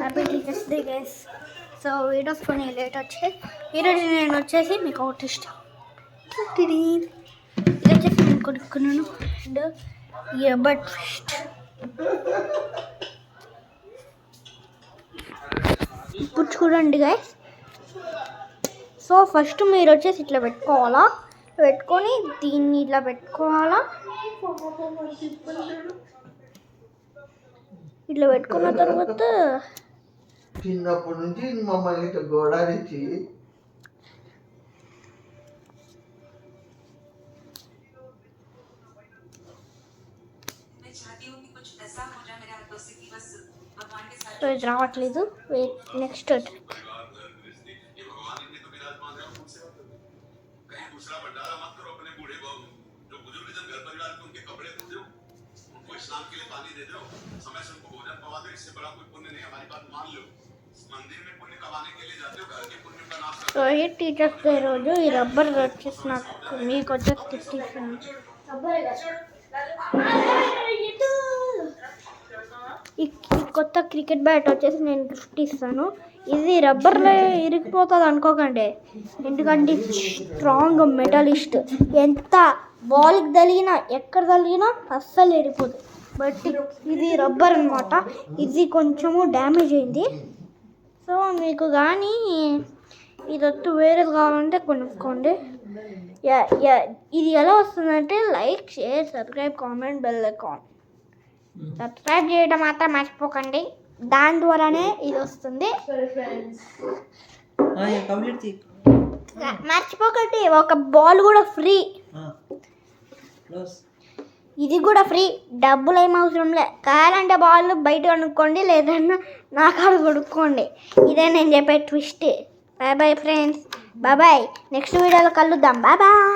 Happy teachers day guys. So videos కొన్ని late వచ్చాయి. ఈరోజు నేను వచ్చేసి మీకు ఒకటి ఇష్టం ఇది వచ్చేసి నేను కొనుక్కున్నాను. అండ్ ఇయర్బడ్ ఫిస్ట్ ఇప్పుడు చూడండి గైస్. సో ఫస్ట్ మీరు వచ్చేసి ఇట్లా పెట్టుకోవాలా, పెట్టుకొని దీన్ని ఇట్లా పెట్టుకోవాలా. ఇట్లా పెట్టుకున్న తర్వాత చిన్నప్పటి నుంచి మమ్మల్ని ఇట్లా గోడారించి సో ఇది రావట్లేదు. నెక్స్ట్ సో ఈ టీచర్స్ డే రోజు ఈ రబ్బర్ వచ్చేసి నాకు మీకు వచ్చేసి తెచ్చిస్తాను. ఈ కొత్త క్రికెట్ బ్యాట్ వచ్చేసి నేను గిఫ్ట్ ఇస్తాను. ఇది రబ్బర్లో ఇరిగిపోతుంది అనుకోకండి, ఎందుకంటే స్ట్రాంగ్ మెటలిస్ట్. ఎంత బాల్కి తగిలినా ఎక్కడ తగిలినా అస్సలు ఇరిగిపోదు. బట్ ఇది రబ్బర్ అనమాట. ఇది కొంచెము డ్యామేజ్ అయింది. సో మీకు కానీ ఇది వద్దు వేరేది కావాలంటే కొనుక్కోండి. ఇది ఎలా వస్తుందంటే like, share, subscribe, comment, bell icon. Subscribe చేయడం మాత్రం మర్చిపోకండి, దాని ద్వారానే ఇది వస్తుంది. మర్చిపోకండి. ఒక బాల్ కూడా ఫ్రీ, ఇది కూడా ఫ్రీ. డబ్బులు ఏం అవసరం లే. కావాలంటే బాల్ బయట కొనుక్కోండి, లేదన్నా నా కాడ కొనుక్కోండి. ఇదే నేను చెప్పే twist. Bye bye friends, bye bye. Next వీడియోలో కలుద్దాం. Bye bye.